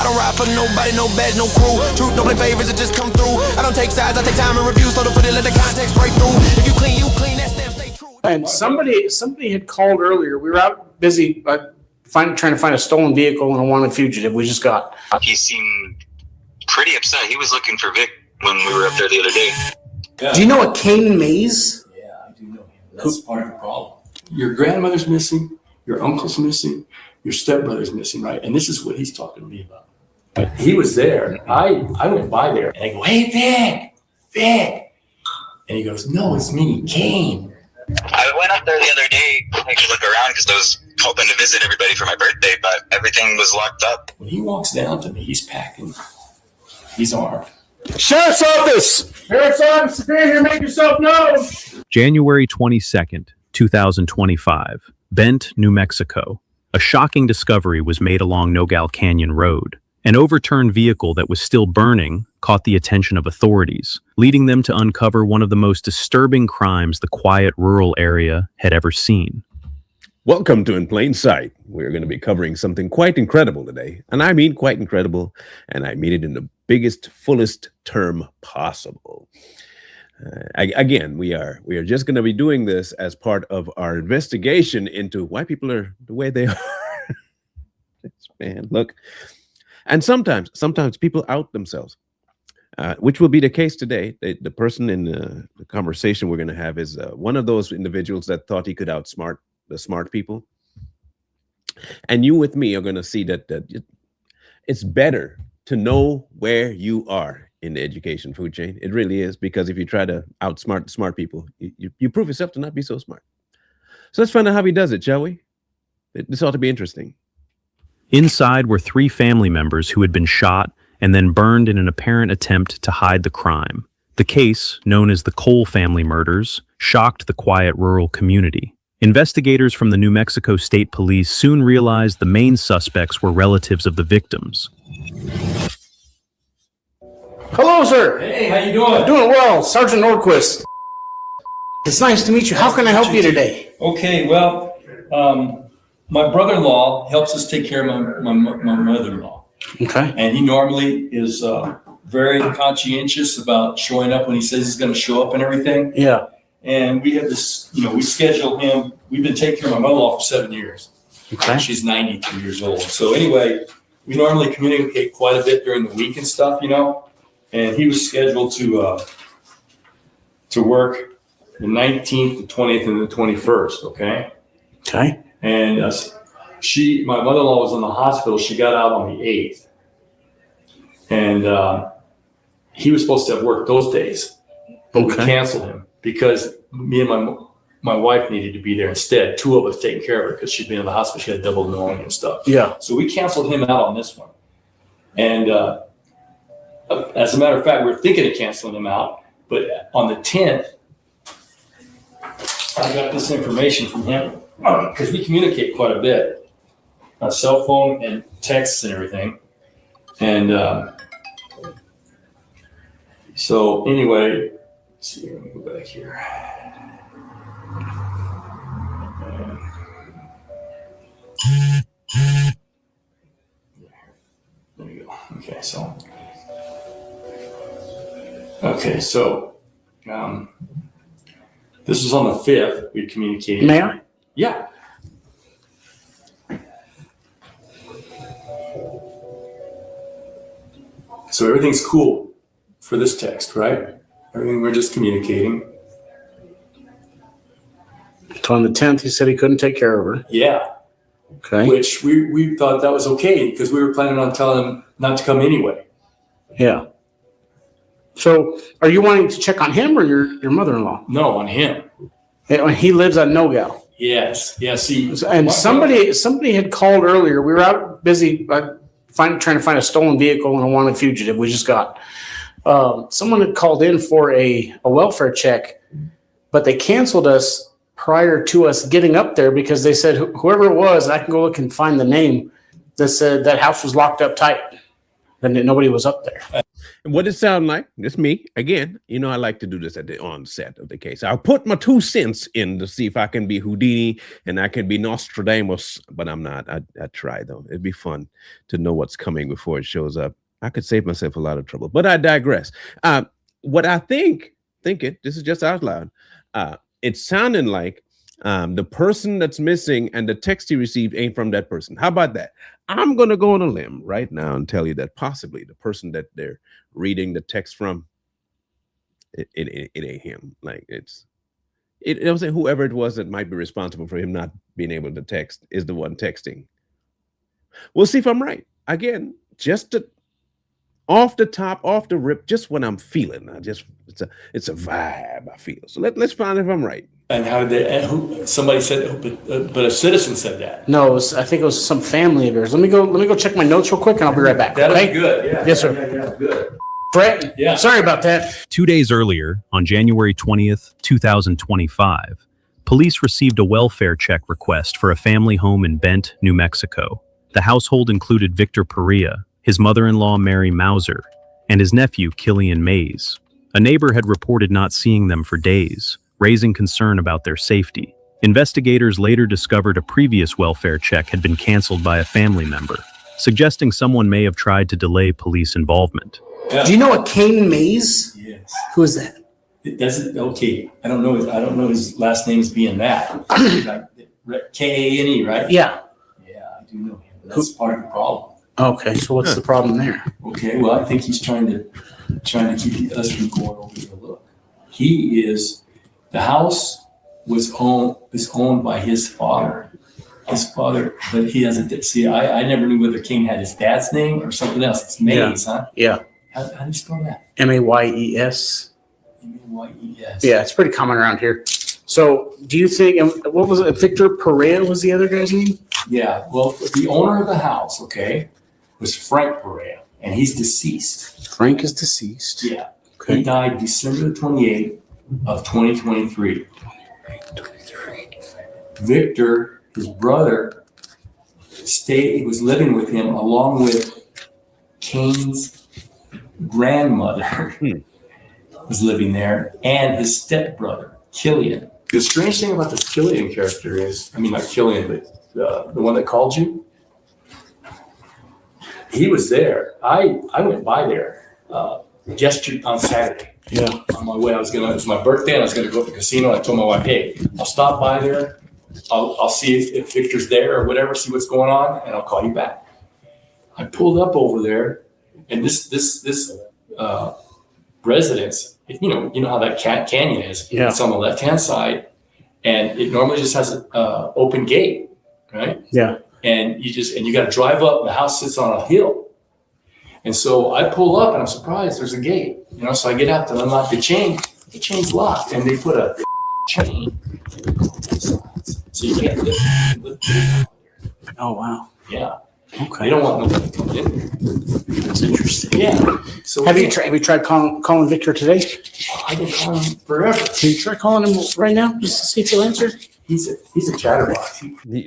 don't ride for nobody, no badge, no crew. Truth don't play favors, it just come through. I don't take sides, I take time and review. So to put it, let the context break through. If you clean, that stamp stay true. And somebody had called earlier. We were out busy trying to find a stolen vehicle and a wanted fugitive. We just got. He seemed pretty upset. He was looking for Vic when we were up there the other day. Yeah. Do you know a Kane Maze? Yeah, I do know him. That's part of the problem. Your grandmother's missing, your uncle's missing, your stepbrother's missing, right? And this is what he's talking to me about. He was there. I went by there and I go, hey, Vic. And he goes, no, it's me, Kane. I went up there the other day to take a look around because I was hoping to visit everybody for my birthday, but everything was locked up. When he walks down to me, he's packing. He's armed. Sheriff's Office! Sheriff's Office, if you're here, make yourself known! January 22nd, 2025, Bent, New Mexico. A shocking discovery was made along Nogal Canyon Road. An overturned vehicle that was still burning caught the attention of authorities, leading them to uncover one of the most disturbing crimes the quiet rural area had ever seen. Welcome to In Plain Sight. We're going to be covering something quite incredible today. And I mean quite incredible, and I mean it in the biggest, fullest term possible. Again, we are just going to be doing this as part of our investigation into why people are the way they are. Man, look. And sometimes people out themselves, which will be the case today. The person in the conversation we're going to have is one of those individuals that thought he could outsmart the smart people. And you with me are going to see that it's better to know where you are in the education food chain. It really is, because if you try to outsmart the smart people, you prove yourself to not be so smart. So let's find out how he does it, shall we? This ought to be interesting. Inside were 3 family members who had been shot and then burned in an apparent attempt to hide the crime. The case, known as the Cole family murders, shocked the quiet rural community. Investigators from the New Mexico State Police soon realized the main suspects were relatives of the victims. Hello, sir. Hey, how you doing? Doing well, Sergeant Nordquist. It's nice to meet you. How can I help you today? Okay, well, my brother-in-law helps us take care of my mother-in-law. Okay. And he normally is very conscientious about showing up when he says he's going to show up and everything. Yeah. And we have this, we schedule him. We've been taking care of my mother-in-law for 7 years. Okay. She's 93 years old. So anyway, we normally communicate quite a bit during the week and stuff, And he was scheduled to work the 19th, the 20th, and the 21st. Okay. Okay. And my mother-in-law was in the hospital. She got out on the 8th. And he was supposed to have work those days, but we canceled him because me and my wife needed to be there instead. 2 of us taking care of her because she'd been in the hospital. She had double pneumonia and stuff. Yeah. So we canceled him out on this one. And as a matter of fact, we were thinking of canceling him out, but on the 10th, I got this information from him because we communicate quite a bit on cell phone and texts and everything. And so anyway, let's see, let me go back here. There you go. Okay, so this was on the 5th. We communicated. May I? Yeah. So everything's cool for this text, right? Everything, we're just communicating. So on the 10th, he said he couldn't take care of her. Yeah. Okay. Which we thought that was okay because we were planning on telling him not to come anyway. Yeah. So are you wanting to check on him or your mother-in-law? No, on him. He lives on Nogal. Yes. Yeah. See, and somebody had called earlier. We were out busy trying to find a stolen vehicle and a wanted fugitive. We just got someone had called in for a welfare check, but they canceled us prior to us getting up there because they said whoever it was, I can go look and find the name, that said that house was locked up tight and nobody was up there. What it sound like? Just me again. You know, I like to do this at the onset of the case. I'll put my 2 cents in to see if I can be Houdini and I can be Nostradamus, but I'm not. I try though. It'd be fun to know what's coming before it shows up. I could save myself a lot of trouble, but I digress. What I think it. This is just out loud. It's sounding like the person that's missing and the text he received ain't from that person. How about that? I'm going to go on a limb right now and tell you that possibly the person that they're reading the text from, it ain't him. Like I'm saying whoever it was that might be responsible for him not being able to text is the one texting. We'll see if I'm right. Again, just off the top, off the rip, just what I'm feeling. It's a vibe I feel. So let's find if I'm right. And how did they? Somebody said, but a citizen said that. No, I think it was some family of yours. Let me go check my notes real quick, and I'll be right back. That'll Okay? be good. Yeah. Yes, sir. Yeah, good. Brett. Yeah. Sorry about that. 2 days earlier, on January 20th, 2025, police received a welfare check request for a family home in Bent, New Mexico. The household included Victor Perea, his mother-in-law Mary Mauser, and his nephew Kane Maze. A neighbor had reported not seeing them for days, raising concern about their safety. Investigators later discovered a previous welfare check had been canceled by a family member, suggesting someone may have tried to delay police involvement. Do you know a Kane Maze? Yes. Who is that? It doesn't. Okay. I don't know his last name's being that. Like Kane, right? Yeah. Yeah, I do know him. That's part of the problem. Okay, so what's the problem there? Okay. Well, I think he's trying to keep us from going over there to look. The house was owned by his father. But he doesn't see. I never knew whether King had his dad's name or something else. It's Maze, huh? Yeah. How do you spell that? Mayes. Mayes. Yeah, it's pretty common around here. So, do you think? What was it? Victor Perea was the other guy's name? Yeah. Well, the owner of the house, okay, was Frank Perea, and he's deceased. Frank is deceased. Yeah. Okay. He died December 28th of 2023. Victor, his brother, was living with him along with Kane's grandmother was living there, and his stepbrother, Killian. The strange thing about this Killian character is, I mean, not Killian, but the one that called you, he was there. I went by there yesterday on Saturday. Yeah. On my way, it was my birthday, and I was going to go to the casino. I told my wife, hey, I'll stop by there. I'll see if Victor's there or whatever, see what's going on, and I'll call you back. I pulled up over there, and this residence, you know how that canyon is. Yeah. It's on the left-hand side, and it normally just has an open gate, right? Yeah. And you got to drive up. And the house sits on a hill, and so I pull up, and I'm surprised there's a gate. So I get out to unlock the chain. The chain's locked, and they put a chain. So you can't lift it. Oh wow. Yeah. Okay. They don't want nobody coming in there. That's interesting. Yeah. So Have you tried calling Victor today? I've been calling him forever. Can you try calling him right now just to see if he'll answer? He's a chatterbox.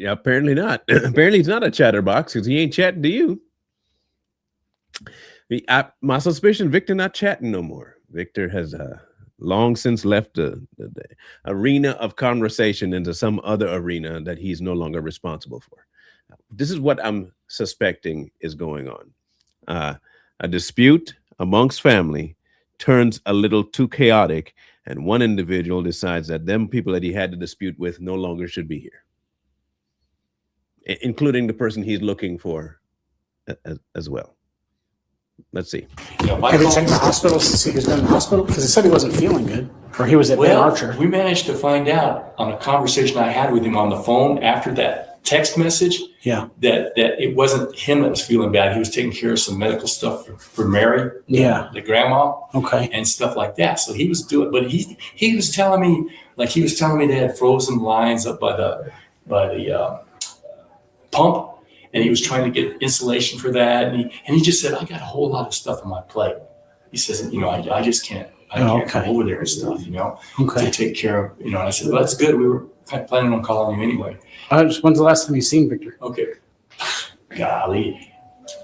Apparently not. Apparently he's not a chatterbox because he ain't chatting to you. My suspicion, Victor not chatting no more. Victor has long since left the arena of conversation into some other arena that he's no longer responsible for. This is what I'm suspecting is going on. A dispute amongst family turns a little too chaotic, and one individual decides that them people that he had to dispute with no longer should be here, including the person he's looking for as well. Let's see. Have you checked the hospital to see if he's been in the hospital? Because he said he wasn't feeling good, or he was at Ben Archer. We managed to find out on a conversation I had with him on the phone after that text message. Yeah. That it wasn't him that was feeling bad. He was taking care of some medical stuff for Mary. Yeah. The grandma. Okay. And stuff like that. So he was doing, but he was telling me they had frozen lines up by the pump. And he was trying to get insulation for that. And he just said, I got a whole lot of stuff on my plate. He says, I just can't come over there and stuff, to take care of, and I said, well, that's good. We were planning on calling you anyway. When's the last time you seen Victor? Okay. Golly.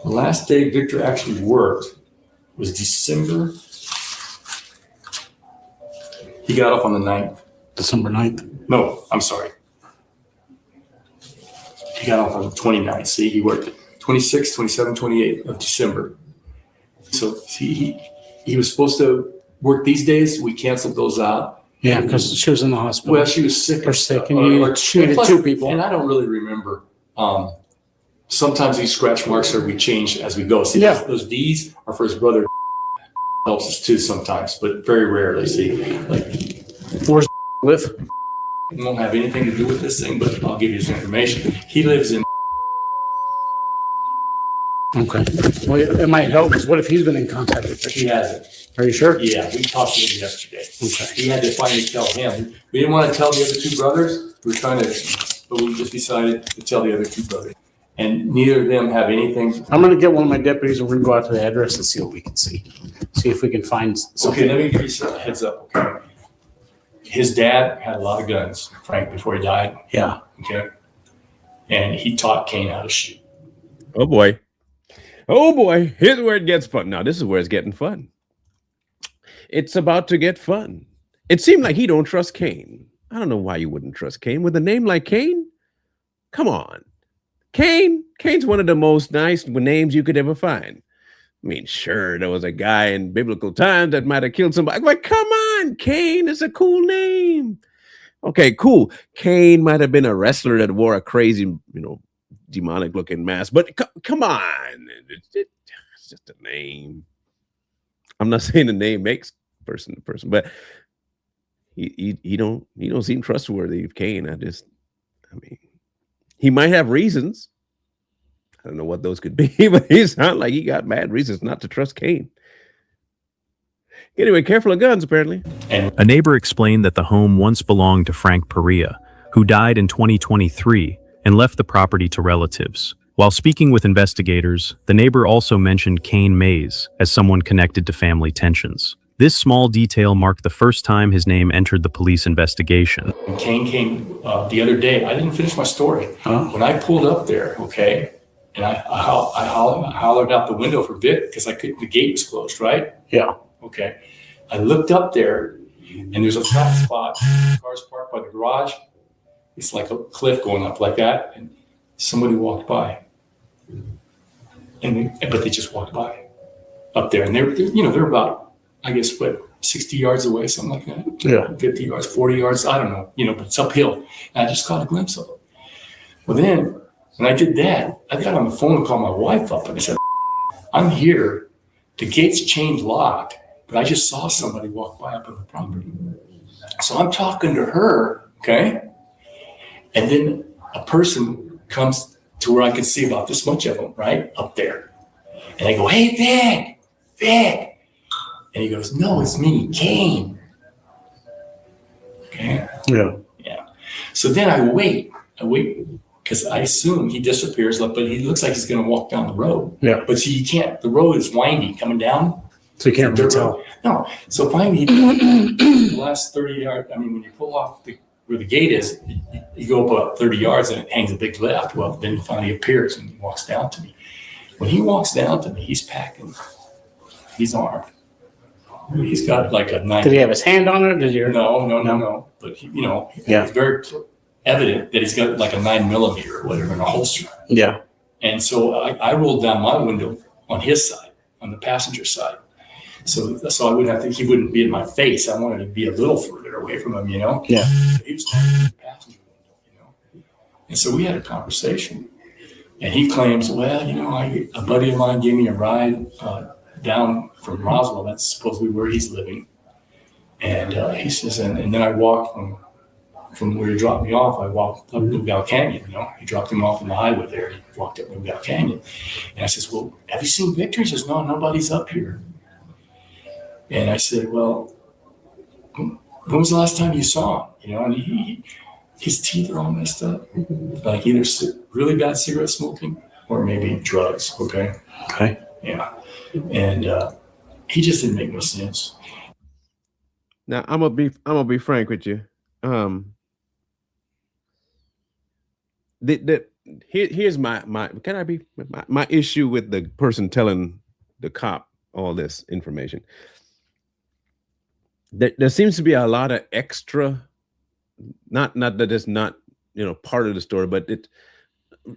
The last day Victor actually worked was December. He got off on the 9th. December 9th. No, I'm sorry. He got off on the 29th. See, he worked 26, 27, 28 of December. So see, he was supposed to work these days. We canceled those out. Yeah, because she was in the hospital. Well, she was sick. Or sick, and she needed plus, 2 people. And I don't really remember. Sometimes these scratch marks we change as we go. See, Yeah. those D's are for his brother. Helps us too sometimes, but very rarely. See, like Where's live? it won't have anything to do with this thing, but I'll give you his information. He lives in. Okay. Well, it might help, because what if he's been in contact with her? He hasn't. Are you sure? Yeah, we talked to him yesterday. Okay. He had to finally tell him. We didn't want to tell the other 2 brothers. We were trying to, but we just decided to tell the other 2 brothers. And neither of them have anything. I'm going to get one of my deputies and we're going to go out to the address and see what we can see. See if we can find something. Okay, let me give you some heads up, okay? His dad had a lot of guns, Frank, before he died, Yeah. okay? And he taught Kane how to shoot. Oh boy. Oh boy. Here's where it gets fun. Now, this is where it's getting fun. It's about to get fun. It seemed like he don't trust Kane. I don't know why you wouldn't trust Kane. With a name like Kane? Come on. Kane's one of the most nice names you could ever find. I mean, sure, there was a guy in biblical times that might have killed somebody. But come on, Kane is a cool name. Okay, cool. Kane might have been a wrestler that wore a crazy, demonic looking mask. But come on. It's just a name. I'm not saying the name makes person to person, but he don't seem trustworthy, Kane. He might have reasons. I don't know what those could be, but he sounds like he got bad reasons not to trust Kane. Anyway, careful of guns, apparently. A neighbor explained that the home once belonged to Frank Perea, who died in 2023 and left the property to relatives. While speaking with investigators, the neighbor also mentioned Kane Maze as someone connected to family tensions. This small detail marked the first time his name entered the police investigation. When Kane came the other day, I didn't finish my story. Huh? When I pulled up there, okay, and I hollered out the window for Vic because the gate was closed, right? Yeah. Okay. I looked up there, and there's a flat spot. Cars parked by the garage. It's like a cliff going up like that, and somebody walked by. But they just walked by up there, and they're about, I guess, 60 yards away, something like that. Yeah. 50 yards, 40 yards, I don't know, but it's uphill. And I just caught a glimpse of it. Well, then, when I did that, I got on the phone and called my wife up, and I said, I'm here. The gate's chained locked, but I just saw somebody walk by up on the property. So I'm talking to her, okay? And then a person comes to where I can see about this much of them, right? Up there. And I go, hey, Vic. And he goes, no, it's me, Kane. Okay. Yeah. Yeah. So then I wait because I assume he disappears, but he looks like he's going to walk down the road. Yeah. But see, you can't, the road is windy coming down. So you can't really tell. No. So finally, the last 30 yards, when you pull off where the gate is, you go up about 30 yards and it hangs a big left. Well, then he finally appears and he walks down to me. When he walks down to me, he's packing. He's armed. He's got like a knife. Did he have his hand on it? No. But Yeah. it's very evident that he's got like a 9mm or whatever in a holster. Yeah. And so I rolled down my window on his side, on the passenger side. So I wouldn't have to. He wouldn't be in my face. I wanted to be a little further away from him, Yeah. He was talking to the passenger window, And so we had a conversation, and he claims, well, a buddy of mine gave me a ride down from Roswell. That's supposedly where he's living. And he says, and then I walked from where he dropped me off. I walked up Newgall Canyon. He dropped him off on the highway there. He walked up Newgall Canyon, and I says, well, have you seen Victor? He says, no, nobody's up here. And I said, well, when was the last time you saw him? And his teeth are all messed up, like either really bad cigarette smoking or maybe drugs. Okay. Okay. Yeah. And he just didn't make no sense. Now I'm gonna be frank with you. Here's my issue with the person telling the cop all this information. There seems to be a lot of extra, not that it's not, part of the story, but it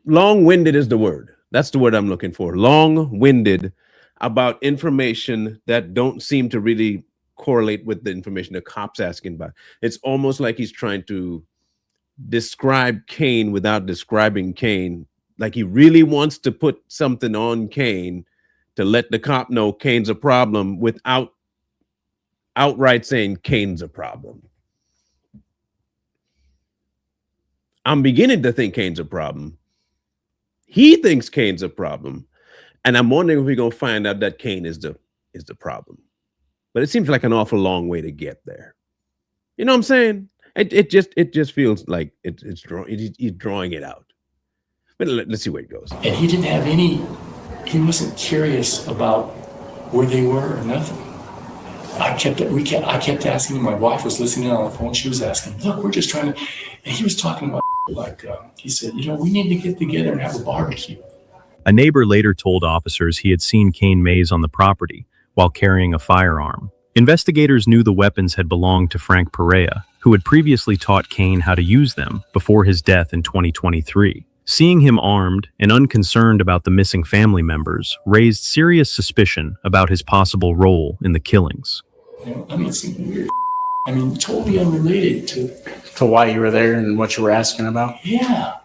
long-winded is the word. That's the word I'm looking for. Long-winded about information that don't seem to really correlate with the information the cop's asking about. It's almost like he's trying to describe Kane without describing Kane. Like he really wants to put something on Kane to let the cop know Kane's a problem without outright saying Kane's a problem. I'm beginning to think Kane's a problem. He thinks Kane's a problem. And I'm wondering if we're going to find out that Kane is the problem. But it seems like an awful long way to get there. You know what I'm saying? It just feels like he's drawing it out. But let's see where it goes. And he didn't have he wasn't curious about where they were or nothing. I kept asking him. My wife was listening on the phone. She was asking, look, we're just trying to, and he was talking about he said, we need to get together and have a barbecue. A neighbor later told officers he had seen Kane Maze on the property while carrying a firearm. Investigators knew the weapons had belonged to Frank Perea, who had previously taught Kane how to use them before his death in 2023. Seeing him armed and unconcerned about the missing family members raised serious suspicion about his possible role in the killings. Something weird. Totally unrelated To why you were there and what you were asking about? Yeah.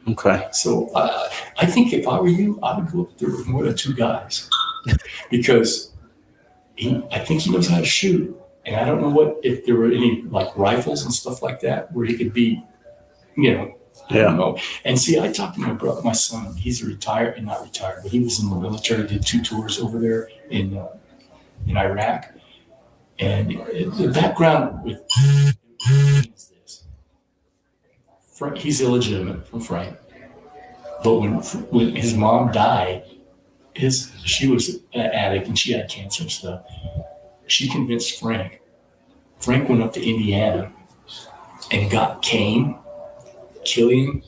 Okay. So I think if I were you, I would go up there with more than two guys because I think he knows how to shoot. And I don't know if there were any rifles and stuff like that where he could be, I don't know. And see, I talked to my son. He's not retired, but he was in the military, did 2 tours over there in Iraq. And the background with is this. Frank, he's illegitimate from Frank. But when his mom died, she was an addict and she had cancer and stuff. She convinced Frank. Frank went up to Indiana and got Kane, Killian,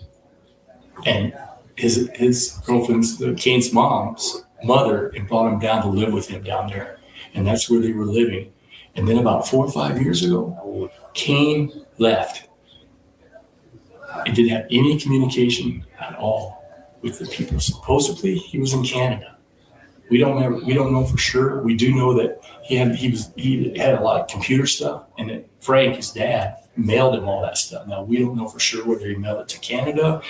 and his girlfriend's, Kane's mom's mother, and brought him down to live with him down there. And that's where they were living. And then about 4 or 5 years ago, Kane left and didn't have any communication at all with the people. Supposedly, he was in Canada. We don't know for sure. We do know that he had a lot of computer stuff, and that Frank, his dad, mailed him all that stuff. Now we don't know for sure whether he mailed it to Canada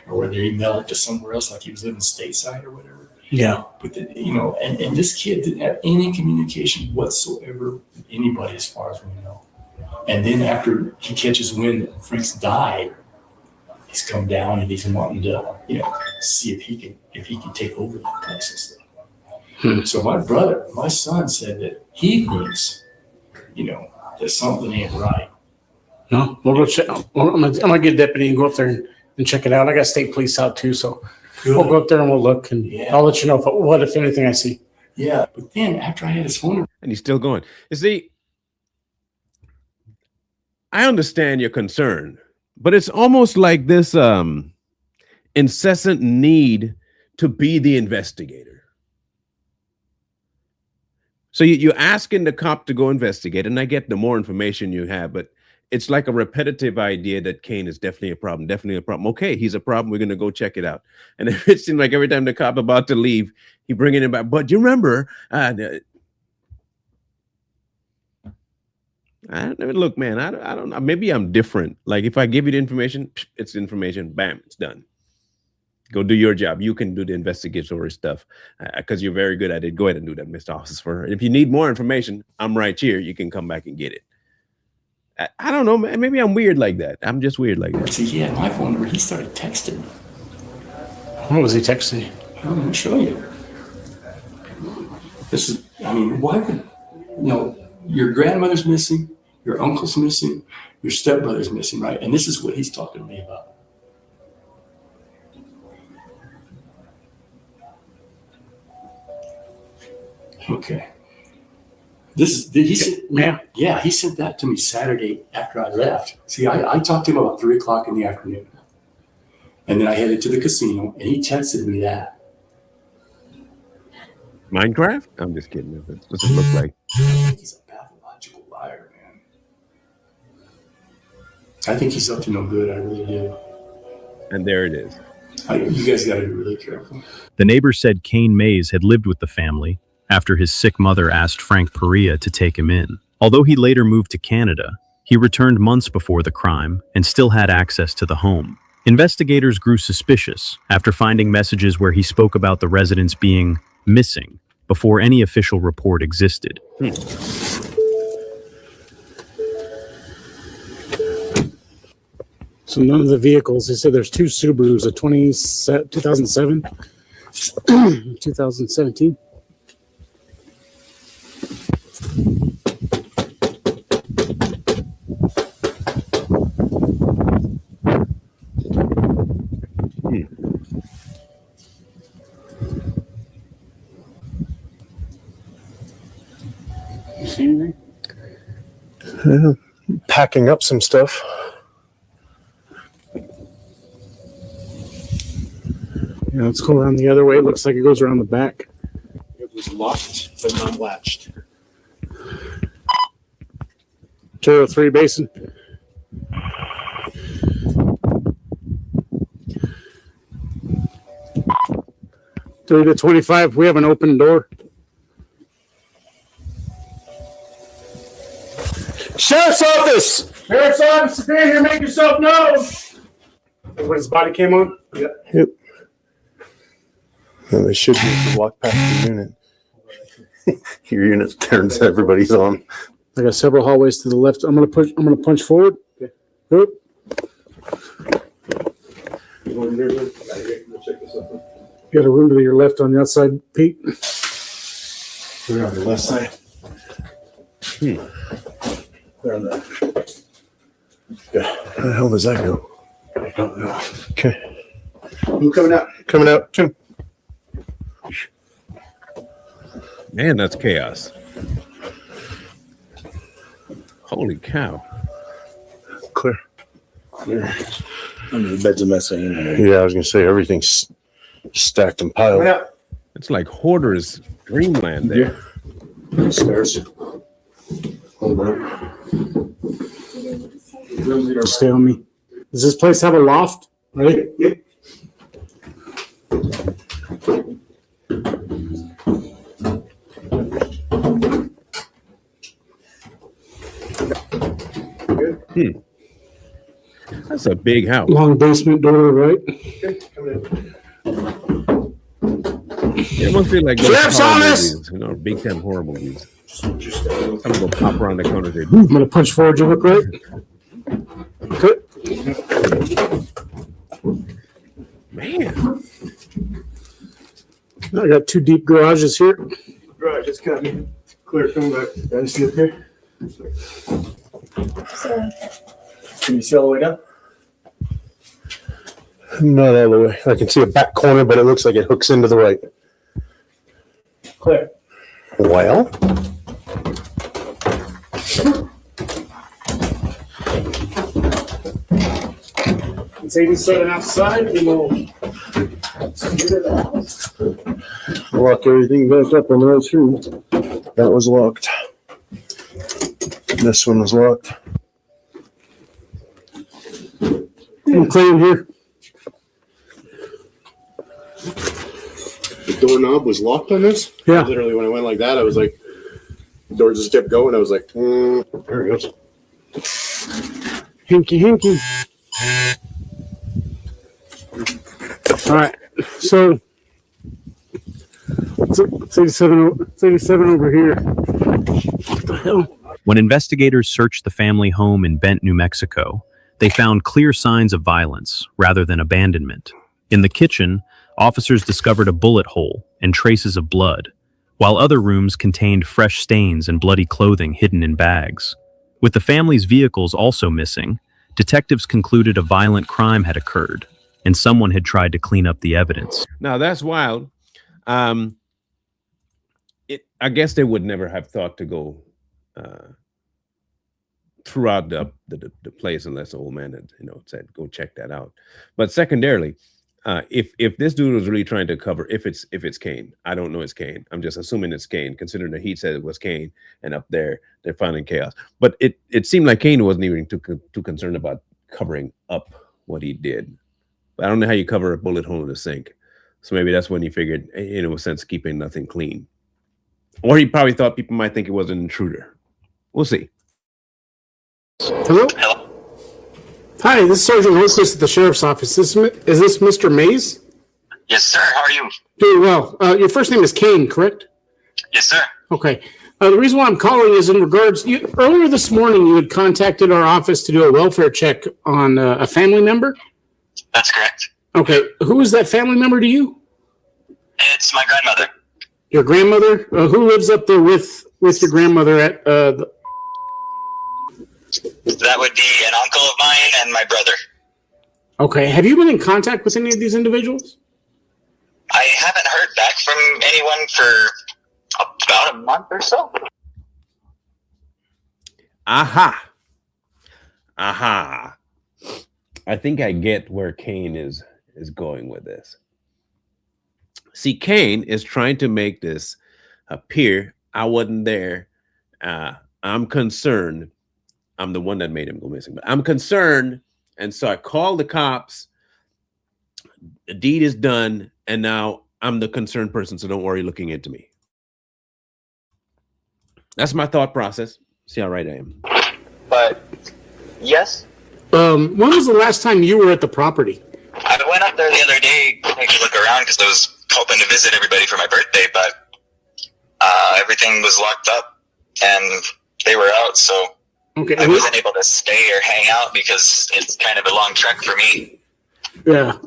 or whether he mailed it to somewhere else, like he was living stateside or whatever. Yeah. But and this kid didn't have any communication whatsoever with anybody, as far as we know. And then after he catches wind that Frank's died, he's come down and he's wanting to, see if he can take over that place and stuff. So my son said that he thinks, that something ain't right. No, we'll go check. I'm gonna get a deputy and go up there and check it out. I got state police out too, so we'll go up there and we'll look, and I'll let you know if anything I see. Yeah, but then after I had his phone, and he's still going. You see, I understand your concern, but it's almost like this incessant need to be the investigator. So you're asking the cop to go investigate, and I get the more information you have, but it's like a repetitive idea that Kane is definitely a problem. Okay, he's a problem. We're going to go check it out. And it seems like every time the cop about to leave, he bringing it back. But you remember, look, man, I don't know. Maybe I'm different. Like if I give you the information, it's information. Bam, it's done. Go do your job. You can do the investigatory stuff because you're very good at it. Go ahead and do that, Mr. Officer. And if you need more information, I'm right here. You can come back and get it. I don't know, man. Maybe I'm weird like that. I'm just weird like that. See, he had my phone number. He started texting me. What was he texting you? I'm going to show you. This is, why would, your grandmother's missing, your uncle's missing, your stepbrother's missing, right? And this is what he's talking to me about. Okay. He sent that to me Saturday after I left. See, I talked to him about 3:00 in the afternoon. And then I headed to the casino and he texted me that. Minecraft? I'm just kidding. It doesn't look like. I think he's a pathological liar, man. I think he's up to no good. I really do. And there it is. You guys got to be really careful. The neighbor said Kane Maze had lived with the family after his sick mother asked Frank Perea to take him in. Although he later moved to Canada, he returned months before the crime and still had access to the home. Investigators grew suspicious after finding messages where he spoke about the residents being missing before any official report existed. So none of the vehicles, they said there's two Subarus, a 2007, 2017. You see anything? Packing up some stuff. Yeah, let's go around the other way. It looks like it goes around the back. It was locked, but not latched. 203 Basin. Three to 25. We have an open door. Sheriff's office! Sheriff's office, stand here, make yourself known. When his body came on? Yeah. Yep. And they should be walk past the unit. Your unit turns everybody's on. I got several hallways to the left. I'm gonna punch forward. Okay. Oop. You got a room to your left on the outside, Pete. We're on the left side. They're on the. Yeah. How the hell does that go? I don't know. Okay. Who's coming out? Coming out, Tim. Man, that's chaos. Holy cow. Clear. Under the bed's a mess. Yeah, I was gonna say everything's stacked and piled. It's like hoarder's dreamland there. Stairs. Hold on. Stay on me. Does this place have a loft? Ready? Yep. That's a big house. Long basement door, right? It must be like those Sheriff's horror office! movies, you know, big time horror movies. Someone will pop around the corner. Say, I'm gonna punch forward. You look right. Good. man, I got two deep garages here. Right, just got me. Clear, coming back. Guys, see up here? Can you see all the way down? Not all the way. I can see a back corner, but it looks like it hooks into the right. Clear. Well, It's 87 outside. We will. lock everything back up and right through. That was locked. This one was locked. I'm clean here. The doorknob was locked on this? Yeah. Literally, when I went like that, I was like, the door just kept going. I was like, there it goes. Hinky, hinky. All right. So it's 87 over here. What the hell? When investigators searched the family home in Bent, New Mexico, they found clear signs of violence rather than abandonment. In the kitchen, officers discovered a bullet hole and traces of blood, while other rooms contained fresh stains and bloody clothing hidden in bags. With the family's vehicles also missing, detectives concluded a violent crime had occurred, and someone had tried to clean up the evidence. now that's wild. I guess they would never have thought to go throughout the place unless the old man had, said, go check that out. But secondarily, If this dude was really trying to cover, if it's Kane, I don't know it's Kane. I'm just assuming it's Kane, considering that he said it was Kane, and up there they're finding chaos. But it seemed like Kane wasn't even too concerned about covering up what he did. But I don't know how you cover a bullet hole in the sink. So maybe that's when he figured, in a sense, keeping nothing clean. Or he probably thought people might think it was an intruder. We'll see. Hello? Hello. Hi, this is Sergeant Horquist at the Sheriff's Office. Is this Mr. Maze? Yes, sir. How are you? Doing well. Your first name is Kane, correct? Yes, sir. Okay. The reason why I'm calling is in regards, earlier this morning you had contacted our office to do a welfare check on a family member. That's correct. Okay. Who is that family member to you? It's my grandmother. Your grandmother? Who lives up there with your grandmother at That would be an uncle of mine and my brother. Okay. Have you been in contact with any of these individuals? I haven't heard back from anyone for about a month or so. Aha. I think I get where Kane is going with this. See, Kane is trying to make this appear I wasn't there. I'm concerned. I'm the one that made him go missing, but I'm concerned. And so I called the cops. The deed is done. And now I'm the concerned person. So don't worry looking into me. That's my thought process. See how right I am. But yes, When was the last time you were at the property? I went up there the other day to take a look around because I was hoping to visit everybody for my birthday, but everything was locked up and they were out, so Okay. I wasn't able to stay or hang out because it's kind of a long trek for me. Yeah.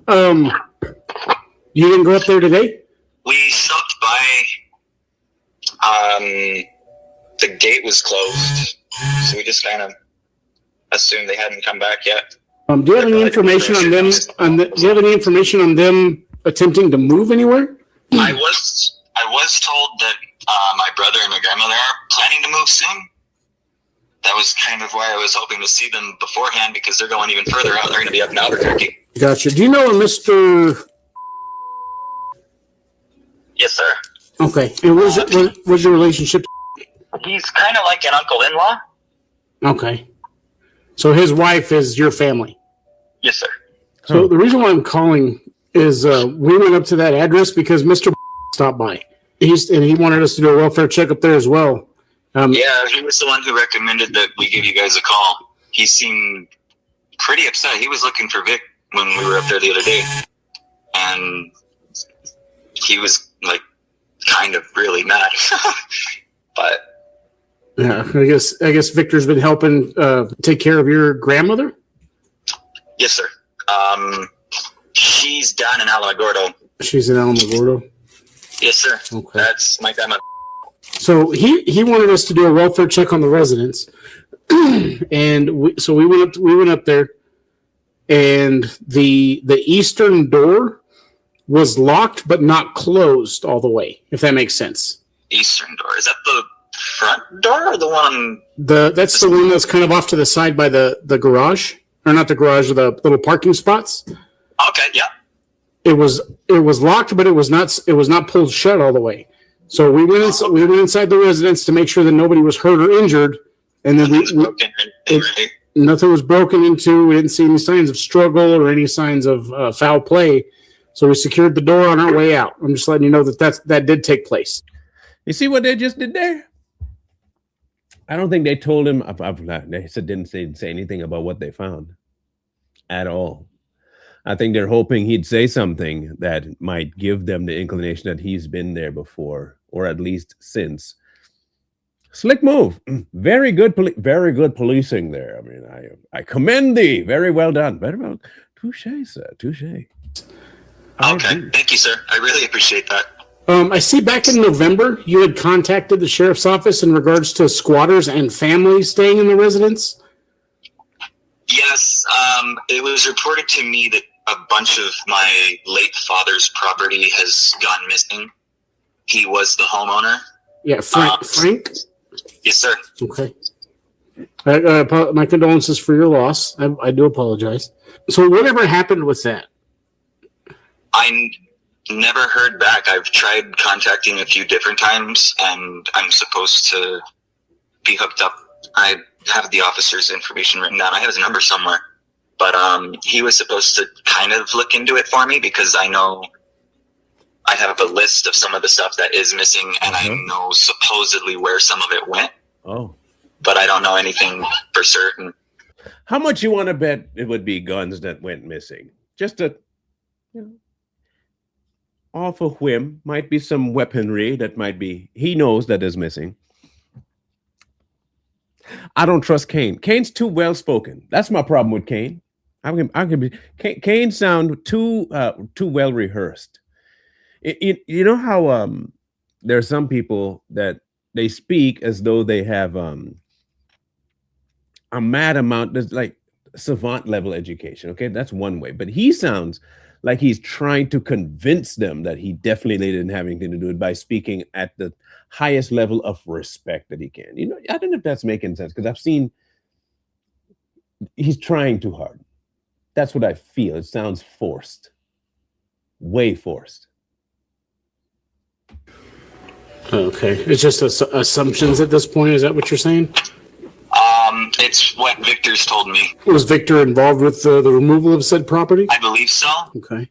You didn't go up there today? We stopped by. The gate was closed, so we just kind of assumed they hadn't come back yet. Do you have any information on them? Do you have any information on them attempting to move anywhere? I was told that my brother and my grandmother are planning to move soon. That was kind of why I was hoping to see them beforehand because they're going even further out. They're going to be up in Albuquerque. Gotcha. Do you know a Mr. Yes, sir. Okay. And what's your relationship? He's kind of like an uncle-in-law. Okay. So his wife is your family. Yes, sir. So the reason why I'm calling is we went up to that address because Mr. stopped by. He wanted us to do a welfare check up there as well. Yeah, he was the one who recommended that we give you guys a call. He seemed pretty upset. He was looking for Vic when we were up there the other day. And he was, like, kind of really mad. But yeah, I guess Victor's been helping take care of your grandmother? yes, sir. She's down in Alamogordo. She's in Alamogordo. Yes, sir. Okay. That's my grandma. So he wanted us to do a welfare check on the residents, and we went up there, and the eastern door was locked but not closed all the way. If that makes sense. Eastern door. Is that the front door or the one? That's the one that's kind of off to the side by the garage, or not the garage, the little parking spots. Okay, yeah. It was locked, but it was not pulled shut all the way. So we went inside the residence to make sure that nobody was hurt or injured, and then nothing was broken into. We didn't see any signs of struggle or any signs of foul play. So we secured the door on our way out. I'm just letting you know that did take place. You see what they just did there? I don't think they told him. They didn't say anything about what they found at all. I think they're hoping he'd say something that might give them the inclination that he's been there before, or at least since. Slick move. Very good policing there. I mean, I commend thee. Very well done. Very well. Touche, sir. Touche. Okay. Thank you, sir. I really appreciate that. I see back in November, you had contacted the sheriff's office in regards to squatters and families staying in the residence. Yes, it was reported to me that a bunch of my late father's property has gone missing. He was the homeowner. Yeah, Frank? Yes, sir. Okay. My condolences for your loss. I do apologize. So whatever happened with that? Never heard back. I've tried contacting a few different times, and I'm supposed to be hooked up. I have the officer's information written down. I have his number somewhere. But he was supposed to kind of look into it for me, because I know I have a list of some of the stuff that is missing, and I know supposedly where some of it went. Oh. But I don't know anything for certain. How much you want to bet it would be guns that went missing? Just a, off a whim. Might be some weaponry that might be, he knows that is missing. I don't trust Kane. Kane's too well spoken. That's my problem with Kane. Kane sound too well rehearsed. You know how there are some people that they speak as though they have a mad amount, that's like savant level education. Okay, that's one way. But he sounds like he's trying to convince them that he definitely didn't have anything to do with it by speaking at the highest level of respect that he can. You know, I don't know if that's making sense, because I've seen he's trying too hard. That's what I feel. It sounds forced, way forced. Okay, it's just assumptions at this point. Is that what you're saying? It's what Victor's told me. Was Victor involved with the removal of said property? I believe so. Okay.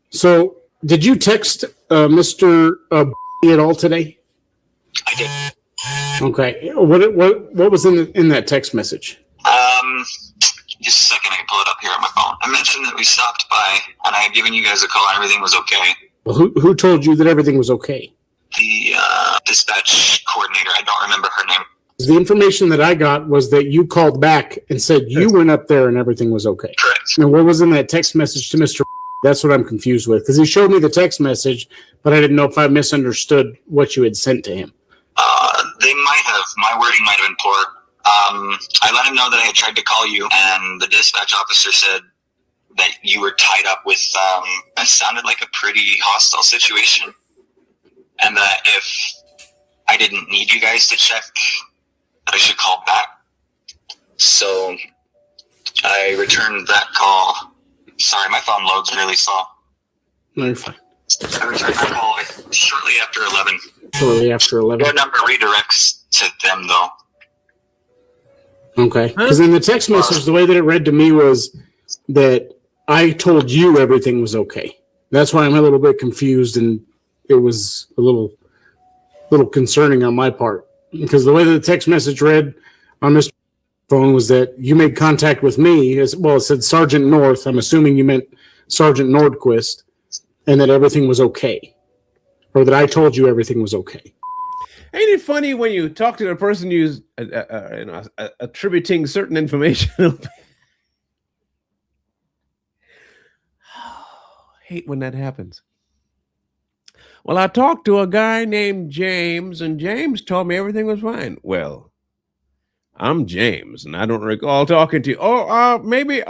So, did you text Mr. At all today? I did. Okay. What was in that text message? Just a second, I can pull it up here on my phone. I mentioned that we stopped by, and I had given you guys a call, and everything was okay. Well, who told you that everything was okay? The dispatch coordinator. I don't remember her name. The information that I got was that you called back and said you went up there and everything was okay. Correct. And what was in that text message to Mr. That's what I'm confused with, because he showed me the text message, but I didn't know if I misunderstood what you had sent to him. They might have. My wording might have been poor. I let him know that I had tried to call you, and the dispatch officer said that you were tied up with, it sounded like a pretty hostile situation, and that if I didn't need you guys to check, that I should call back. So I returned that call. Sorry, my phone loads really slow. No, you're fine. I returned that call shortly after 11. Shortly after 11. Your number redirects to them, though. Okay. Because in the text message, the way that it read to me was that I told you everything was okay. That's why I'm a little bit confused, and it was a little concerning on my part. Because the way that the text message read on Mr. phone was that you made contact with me, as well, it said Sergeant North. I'm assuming you meant Sergeant Nordquist, and that everything was okay. Or that I told you everything was okay. Ain't it funny when you talk to the person who's attributing certain information? Hate when that happens. Well, I talked to a guy named James, and James told me everything was fine. Well, I'm James, and I don't recall talking to you. Oh, maybe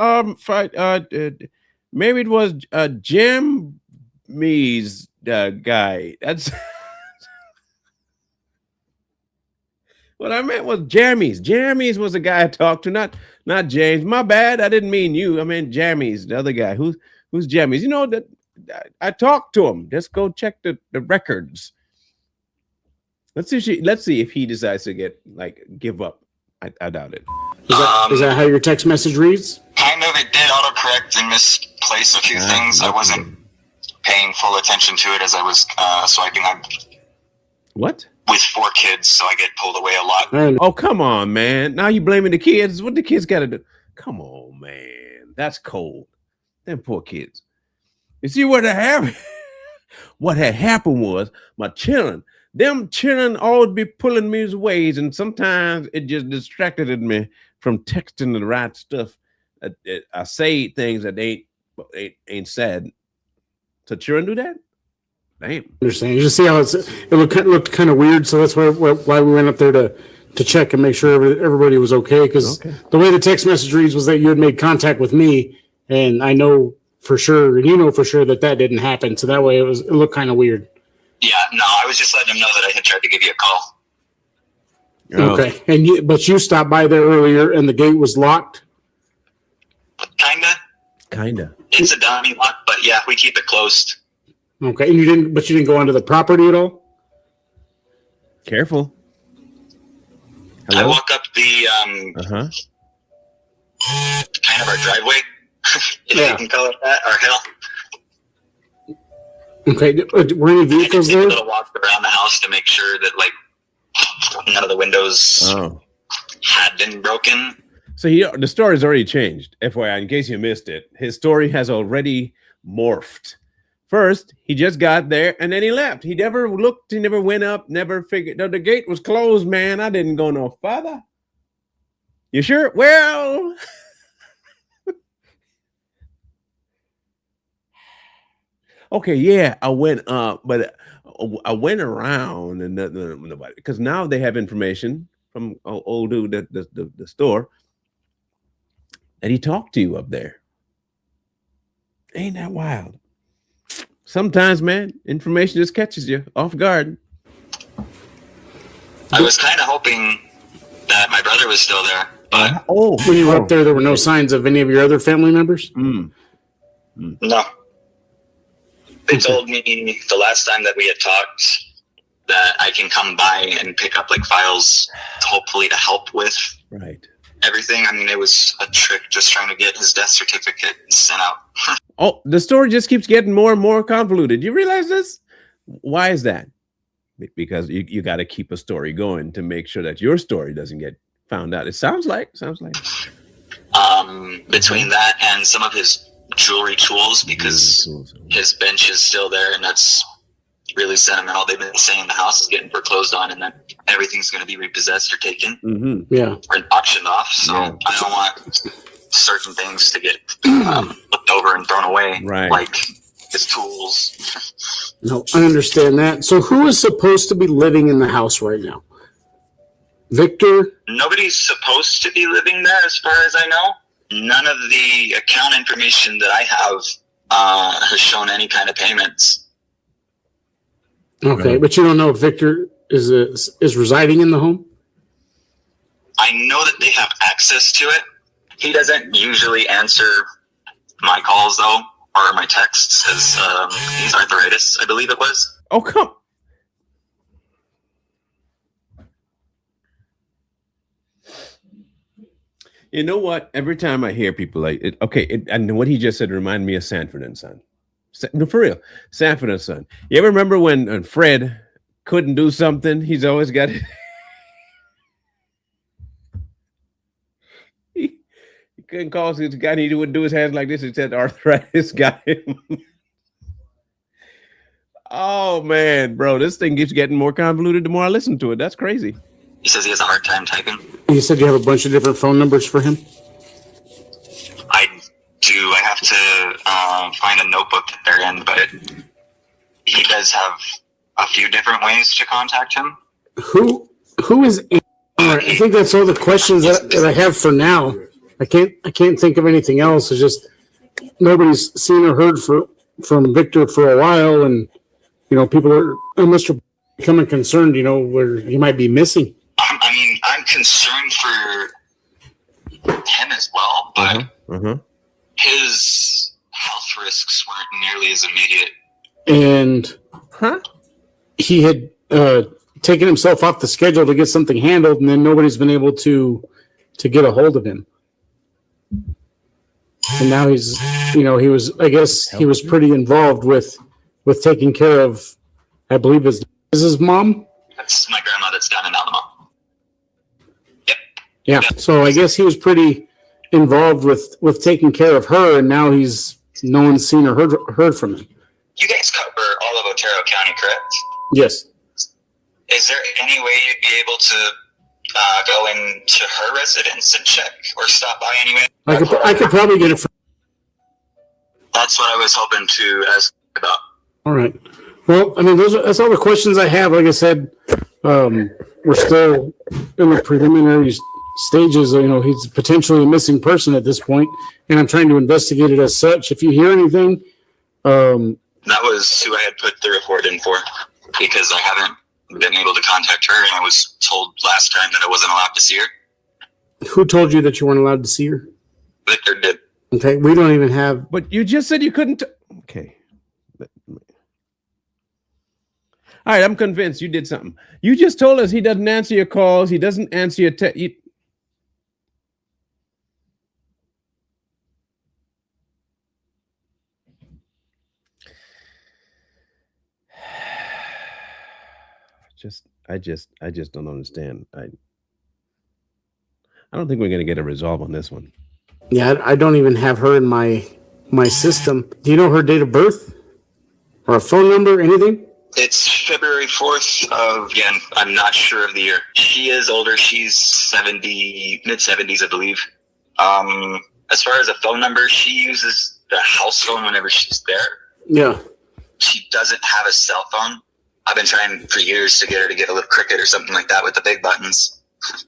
maybe it was Jim Maze guy. That's what I meant was Jammies. Jammies was the guy I talked to, not James. My bad. I didn't mean you. I meant Jammies, the other guy. Who's Jammies? You know that I talked to him. Just go check the records. Let's see if he decides to give up. I doubt it. Is that how your text message reads? Kind of. It did autocorrect and misplace a few things. I wasn't paying full attention to it as I was swiping. What? With 4 kids, so I get pulled away a lot. Oh, come on, man. Now you blaming the kids. What the kids got to do? Come on, man. That's cold. Them poor kids. You see what had happened? What had happened was my children. Them children always be pulling me ways, and sometimes it just distracted me from texting the right stuff. I say things that ain't said. So children do that? Damn. Understand. You just see how it looked kind of weird, so that's why we went up there to check and make sure everybody was okay. Because the way the text message reads was that you had made contact with me, and I know for sure, and you know for sure that didn't happen. So that way it looked kind of weird. Yeah, no, I was just letting him know that I had tried to give you a call. Okay, but you stopped by there earlier, and the gate was locked. Kinda. Kinda. It's a dummy lock, but yeah, we keep it closed. Okay, and you didn't go onto the property at all? Careful. I Hello? walk up the Uh-huh. kind of our driveway, if Yeah. you can call it that, our hill. Okay, were any I vehicles just take a there? little walk around the house to make sure that like none of the windows Oh. had been broken. So the story's already changed. FYI, in case you missed it, his story has already morphed. First, he just got there and then he left. He never looked, he never went up, never figured. No, the gate was closed, man. I didn't go no further. You sure? Well, okay, yeah, I went up, but I went around and nobody, because now they have information from old dude at the store that he talked to you up there. Ain't that wild? Sometimes, man, information just catches you off guard. I was kind of hoping that my brother was still there, but Oh, When you were up there, there were no signs of any of your other family members? no. They told me the last time that we had talked that I can come by and pick up like files, hopefully to help with right. everything. I mean, it was a trick just trying to get his death certificate sent out. Oh, the story just keeps getting more and more convoluted. You realize this? Why is that? Because you got to keep a story going to make sure that your story doesn't get found out. It sounds like. Between that and some of his jewelry tools, because his bench is still there, and that's really sentimental. They've been saying the house is getting foreclosed on, and then everything's going to be repossessed or taken Yeah. or auctioned off. So Yeah. I don't want certain things to get looked over and thrown away, Right. like his tools. No, I understand that. So who is supposed to be living in the house right now? Victor? Nobody's supposed to be living there, as far as I know. None of the account information that I have has shown any kind of payments. Okay, but you don't know if Victor is residing in the home? I know that they have access to it. He doesn't usually answer my calls, though, or my texts, as he's arthritis, I believe it was. Oh, come. You know what? Every time I hear people like it, and what he just said reminded me of Sanford and Son. No, for real, Sanford and Son. You ever remember when Fred couldn't do something? He's always got it. He couldn't call his guy. He would do his hands like this. He said arthritis got him. Oh man, bro, this thing keeps getting more convoluted the more I listen to it. That's crazy. He says he has a hard time typing. You said you have a bunch of different phone numbers for him? I do. I have to find a notebook at their end, but he does have a few different ways to contact him. Who is? I think that's all the questions that I have for now. I can't think of anything else. It's just nobody's seen or heard from Victor for a while, and people are almost becoming concerned. Where he might be missing. I mean, I'm concerned for him as well, but his health risks weren't nearly as immediate. And he had taken himself off the schedule to get something handled, and then nobody's been able to get a hold of him. And now he's, he was pretty involved with taking care of, I believe is his mom. That's my grandma that's down in Alamo. Yep. Yeah. So I guess he was pretty involved with taking care of her, and now no one's seen or heard from him. You guys cover all of Otero County, correct? Yes. Is there any way you'd be able to go into her residence and check or stop by anyway? I could probably get it from. That's what I was hoping to ask about. All right. Well, I mean, that's all the questions I have. Like I said, we're still in the preliminary stages. He's potentially a missing person at this point, and I'm trying to investigate it as such. If you hear anything, that was who I had put the report in for, because I haven't been able to contact her, and I was told last time that I wasn't allowed to see her. Who told you that you weren't allowed to see her? Victor did. Okay, we don't even have. But you just said you couldn't. Okay. All right, I'm convinced you did something. You just told us he doesn't answer your calls. He doesn't answer your text. I just don't understand. I don't think we're going to get a resolve on this one. Yeah, I don't even have her in my system. Do you know her date of birth or a phone number, anything? It's February 4th of, again, I'm not sure of the year. She is older. She's 70, mid-70s, I believe. As far as a phone number, she uses the house phone whenever she's there. Yeah. She doesn't have a cell phone. I've been trying for years to get her to get a little Cricket or something like that with the big buttons.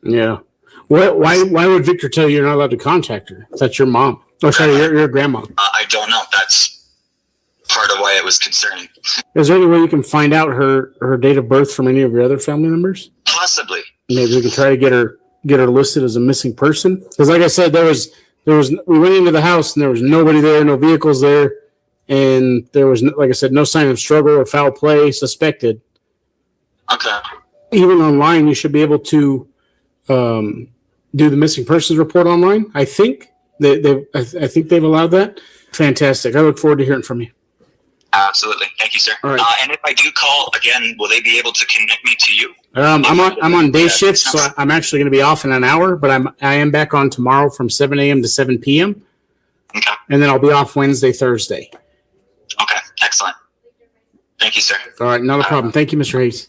Yeah. Why would Victor tell you you're not allowed to contact her? That's your mom. Oh, sorry, your grandma. I don't know. That's part of why it was concerning. Is there any way you can find out her date of birth from any of your other family members? Possibly. Maybe we can try to get her listed as a missing person. Because like I said, there was we went into the house and there was nobody there, no vehicles there, and there was, like I said, no sign of struggle or foul play suspected. Okay. Even online, you should be able to do the missing persons report online. I think I think they've allowed that. Fantastic. I look forward to hearing from you. Absolutely. Thank you, sir. All right. And if I do call again, will they be able to connect me to you? I'm on day shifts, so I'm actually going to be off in an hour, but I am back on tomorrow from 7 a.m. to 7 p.m. Okay. And then I'll be off Wednesday, Thursday. Okay. Excellent. Thank you, sir. All right. Not a problem. Thank you, Mr. Hayes.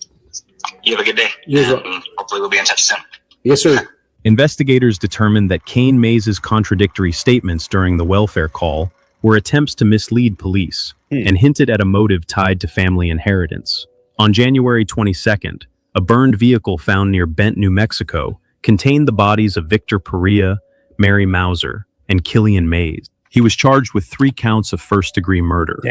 You have a good day. You as well. And hopefully we'll be in touch soon. Yes, sir. Investigators determined that Kane Maze's contradictory statements during the welfare call were attempts to mislead police and hinted at a motive tied to family inheritance. On January 22nd, a burned vehicle found near Bent, New Mexico, contained the bodies of Victor Perea, Mary Mauser, and Kane Maze. He was charged with 3 counts of first-degree murder,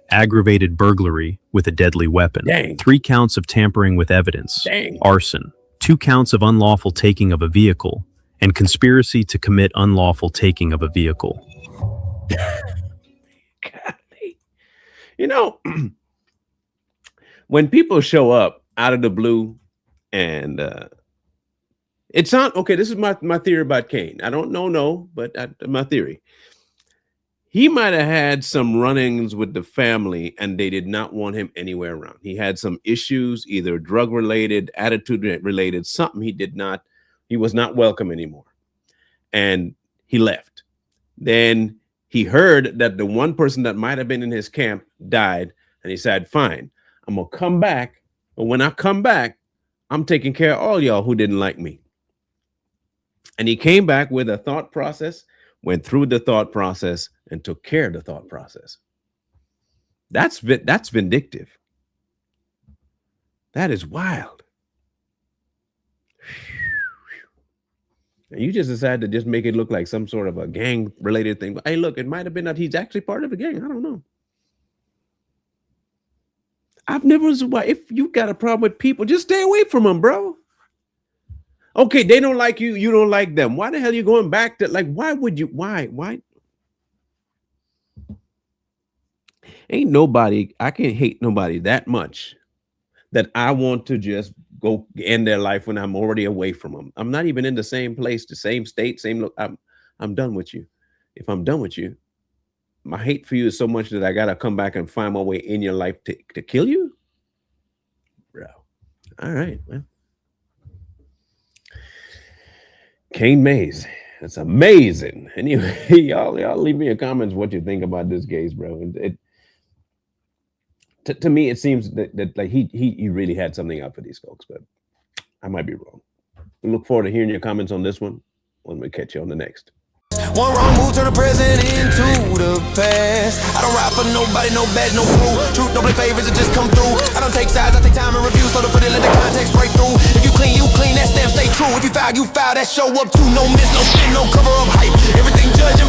aggravated burglary with a deadly weapon, 3 counts of tampering with evidence, arson, 2 counts of unlawful taking of a vehicle, and conspiracy to commit unlawful taking of a vehicle. You know, when people show up out of the blue and it's not okay. This is my theory about Kane. I don't know, but my theory. He might have had some run-ins with the family and they did not want him anywhere around. He had some issues, either drug-related, attitude-related, something he was not welcome anymore. And he left. Then he heard that the one person that might have been in his camp died. And he said, fine, I'm going to come back. But when I come back, I'm taking care of all y'all who didn't like me. And he came back with a thought process, went through the thought process, and took care of the thought process. That's vindictive. That is wild. And you just decided to just make it look like some sort of a gang-related thing. But hey, look, it might have been that he's actually part of the gang. I don't know. I've never, if you got a problem with people, just stay away from them, bro. Okay, they don't like you, you don't like them. Why the hell are you going back to, like, why would you, why? Ain't nobody, I can't hate nobody that much that I want to just go end their life when I'm already away from them. I'm not even in the same place, the same state, same look. I'm done with you. If I'm done with you, my hate for you is so much that I got to come back and find my way in your life to kill you? Bro. All right, well. Kane Maze. That's amazing. Anyway, y'all leave me a comments what you think about this case, bro. To me, it seems that like he really had something out for these folks, but I might be wrong. I look forward to hearing your comments on this one when we catch you on the next. One wrong move turn the present into the past. I don't ride for nobody, no badge, no crew. Truth don't play favorites, it just come through. I don't take sides, I take time and review. So to put it, let the context break through. If you clean, that stamp stay true. If you foul, that show up too. No miss, no spin, no cover up hype. Everything judge,